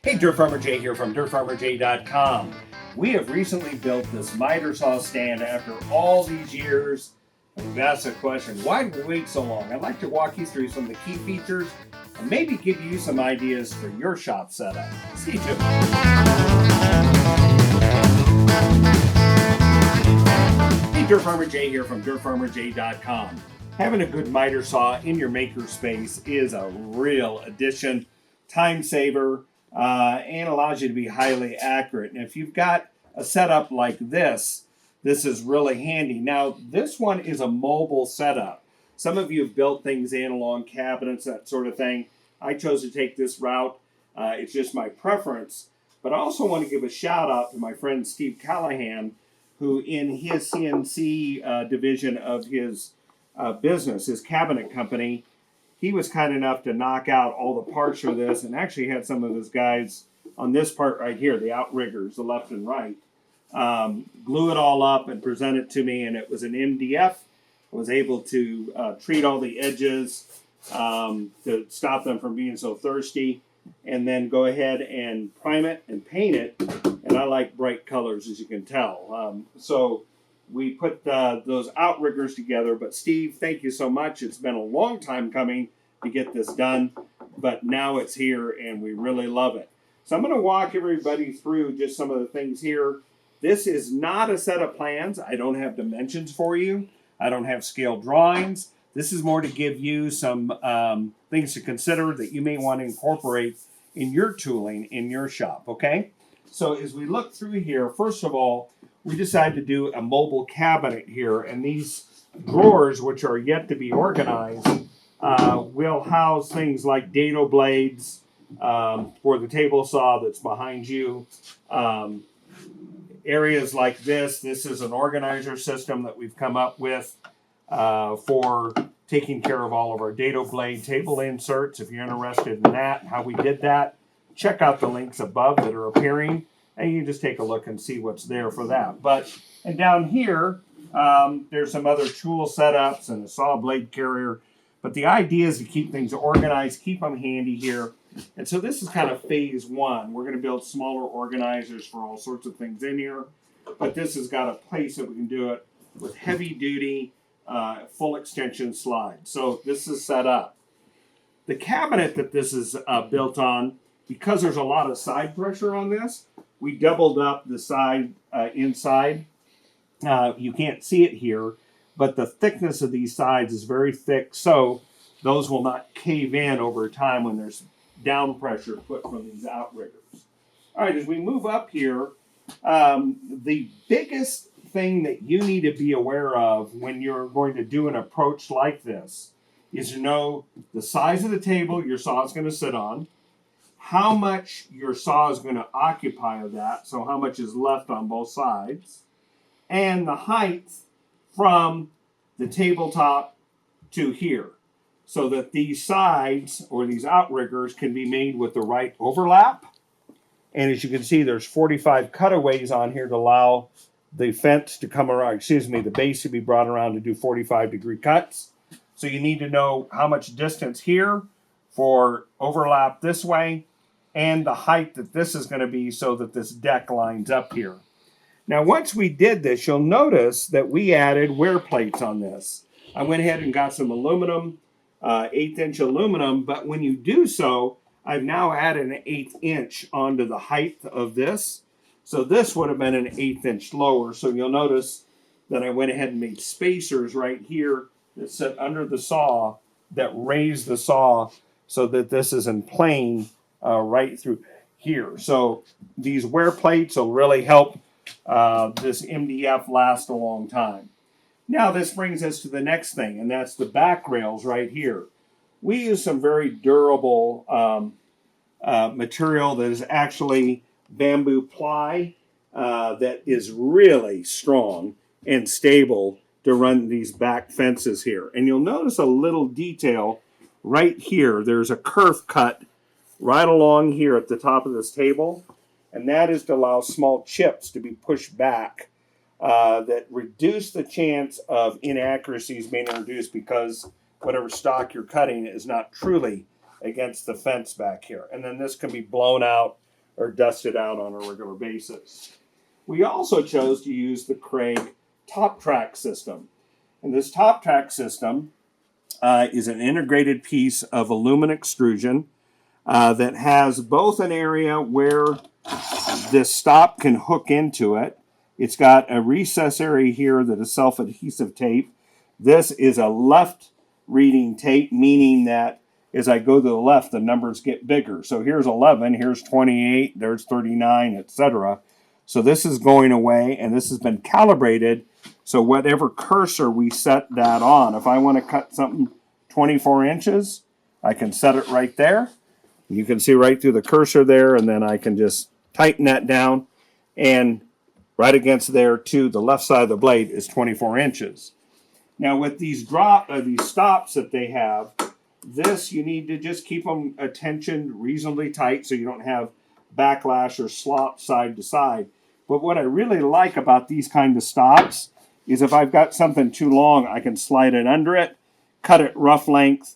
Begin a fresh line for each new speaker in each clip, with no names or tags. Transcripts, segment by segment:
Hey, Dirt Farmer Jay here from dirtfarmerjay.com. We have recently built this miter saw stand after all these years. We've asked the question, why did we wait so long? I'd like to walk you through some of the key features and maybe give you some ideas for your shop setup. Stay tuned. Hey, Dirt Farmer Jay here from dirtfarmerjay.com. Having a good miter saw in your maker space is a real addition, time saver, and allows you to be highly accurate. And if you've got a setup like this is really handy. Now, this one is a mobile setup. Some of you have built things in along cabinets, that sort of thing. I chose to take this route. It's just my preference. But I also want to give a shout out to my friend Steve Callahan, who in his CNC division of his business, his cabinet company, he was kind enough to knock out all the parts for this and actually had some of his guys on this part right here, the outriggers, the left and right, glue it all up and present it to me, and it was an MDF. I was able to treat all the edges to stop them from being so thirsty, and then go ahead and prime it and paint it. And I like bright colors, as you can tell. So we put those outriggers together. But Steve, thank you so much. It's been a long time coming to get this done, but now it's here and we really love it. So I'm going to walk everybody through just some of the things here. This is not a set of plans. I don't have dimensions for you. I don't have scale drawings. This is more to give you some things to consider that you may want to incorporate in your tooling in your shop, okay? So as we look through here, first of all, we decided to do a mobile cabinet here, and these drawers, which are yet to be organized, will house things like dado blades for the table saw that's behind you. Areas like this is an organizer system that we've come up with for taking care of all of our dado blade table inserts. If you're interested in that, how we did that, check out the links above that are appearing, and you can just take a look and see what's there for that. And down here, there's some other tool setups and a saw blade carrier. But the idea is to keep things organized, keep them handy here. And so this is kind of phase one. We're going to build smaller organizers for all sorts of things in here. But this has got a place that we can do it with heavy duty, full extension slides. So this is set up. The cabinet that this is built on, because there's a lot of side pressure on this, we doubled up the side inside. You can't see it here, but the thickness of these sides is very thick, so those will not cave in over time when there's down pressure put from these outriggers. All right, as we move up here, the biggest thing that you need to be aware of when you're going to do an approach like this is to know the size of the table your saw is going to sit on, how much your saw is going to occupy of that, so how much is left on both sides, and the height from the tabletop to here, so that these sides or these outriggers can be made with the right overlap. And as you can see, there's 45 cutaways on here to allow the fence to come around, the base to be brought around to do 45-degree cuts. So you need to know how much distance here for overlap this way, and the height that this is going to be so that this deck lines up here. Now, once we did this, you'll notice that we added wear plates on this. I went ahead and got some aluminum, 1/8-inch aluminum, but when you do so, I've now added an 1/8 inch onto the height of this. So this would have been an 1/8 inch lower. So you'll notice that I went ahead and made spacers right here that sit under the saw that raise the saw so that this is in plane right through here. So these wear plates will really help this MDF last a long time. Now this brings us to the next thing, and that's the back rails right here. We use some very durable material that is actually bamboo ply that is really strong and stable to run these back fences here. And you'll notice a little detail right here. There's a kerf cut right along here at the top of this table, and that is to allow small chips to be pushed back that reduce the chance of inaccuracies being introduced because whatever stock you're cutting is not truly against the fence back here. And then this can be blown out or dusted out on a regular basis. We also chose to use the Craig top track system. And this top track system is an integrated piece of aluminum extrusion that has both an area where this stop can hook into it. It's got a recess area here that is self-adhesive tape. This is a left reading tape, meaning that as I go to the left, the numbers get bigger. So here's 11, here's 28, there's 39, etc. So this is going away, and this has been calibrated. So whatever cursor we set that on, if I want to cut something 24 inches, I can set it right there. You can see right through the cursor there, and then I can just tighten that down, and right against there to the left side of the blade is 24 inches. Now with these stops that they have, this you need to just keep them tensioned reasonably tight so you don't have backlash or slop side to side. But what I really like about these kind of stops is if I've got something too long, I can slide it under it, cut it rough length,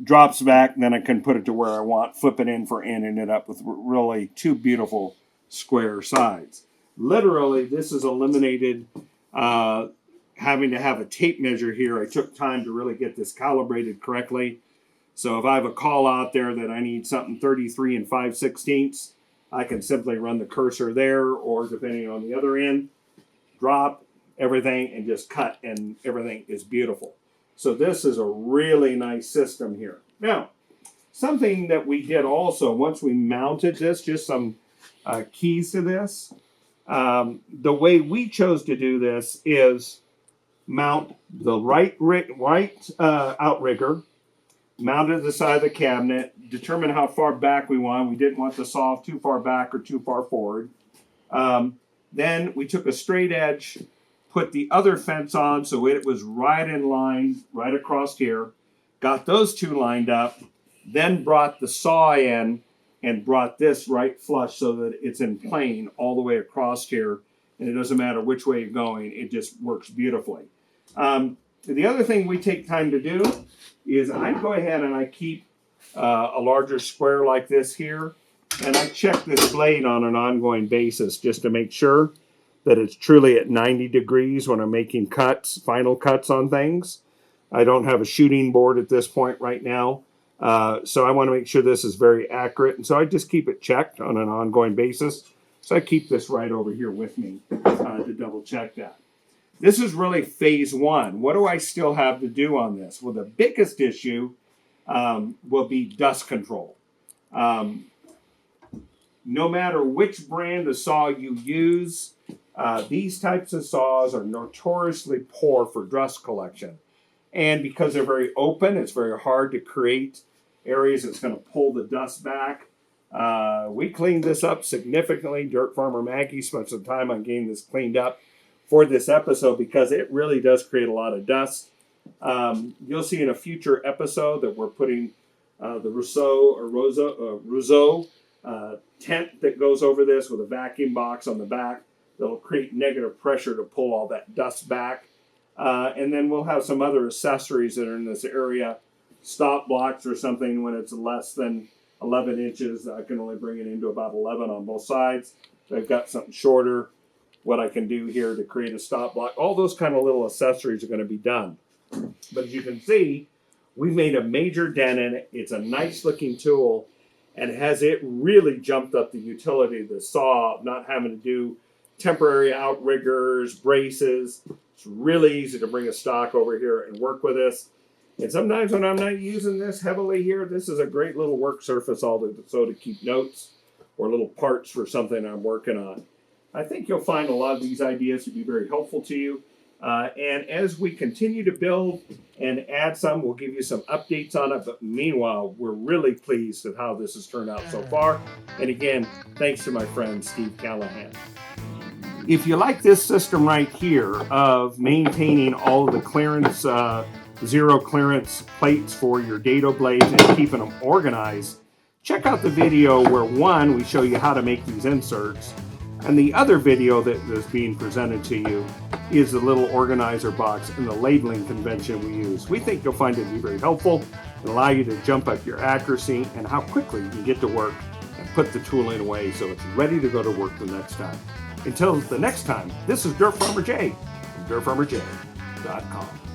drops back, and then I can put it to where I want, flip it in for in, and end up with really two beautiful square sides. Literally, this has eliminated having to have a tape measure here. I took time to really get this calibrated correctly. So if I have a call out there that I need something 33 and 5/16, I can simply run the cursor there, or depending on the other end, drop everything and just cut, and everything is beautiful. So this is a really nice system here. Now, something that we did also, once we mounted this, just some keys to this. The way we chose to do this is mount the right outrigger, mount it to the side of the cabinet, determine how far back we want. We didn't want the saw too far back or too far forward. Then we took a straight edge, put the other fence on so it was right in line, right across here, got those two lined up, then brought the saw in and brought this right flush so that it's in plane all the way across here, and it doesn't matter which way you're going, it just works beautifully. The other thing we take time to do is I go ahead and I keep a larger square like this here, and I check this blade on an ongoing basis just to make sure that it's truly at 90 degrees when I'm making cuts, final cuts on things. I don't have a shooting board at this point right now, so I want to make sure this is very accurate, and so I just keep it checked on an ongoing basis. So I keep this right over here with me to double check that. This is really phase one. What do I still have to do on this? Well, the biggest issue will be dust control. No matter which brand of saw you use, these types of saws are notoriously poor for dust collection. And because they're very open, it's very hard to create areas that's going to pull the dust back. We cleaned this up significantly. Dirt Farmer Maggie spent some time on getting this cleaned up for this episode because it really does create a lot of dust. You'll see in a future episode that we're putting the Rousseau tent that goes over this with a vacuum box on the back that'll create negative pressure to pull all that dust back. And then we'll have some other accessories that are in this area. Stop blocks or something when it's less than 11 inches. I can only bring it into about 11 on both sides. So I've got something shorter. What I can do here to create a stop block. All those kind of little accessories are going to be done. But as you can see, we've made a major dent in it. It's a nice looking tool, and has it really jumped up the utility of the saw, not having to do temporary outriggers, braces. It's really easy to bring a stock over here and work with this. And sometimes when I'm not using this heavily here, this is a great little work surface also to keep notes or little parts for something I'm working on. I think you'll find a lot of these ideas to be very helpful to you. And as we continue to build and add some, we'll give you some updates on it. But meanwhile, we're really pleased with how this has turned out so far. And again, thanks to my friend Steve Callahan. If you like this system right here of maintaining all of the clearance, zero clearance plates for your dado blades and keeping them organized, check out the video where one, we show you how to make these inserts. And the other video that is being presented to you is the little organizer box and the labeling convention we use. We think you'll find it to be very helpful and allow you to jump up your accuracy and how quickly you can get to work and put the tooling away so it's ready to go to work the next time. Until the next time, this is Dirt Farmer Jay from dirtfarmerjay.com.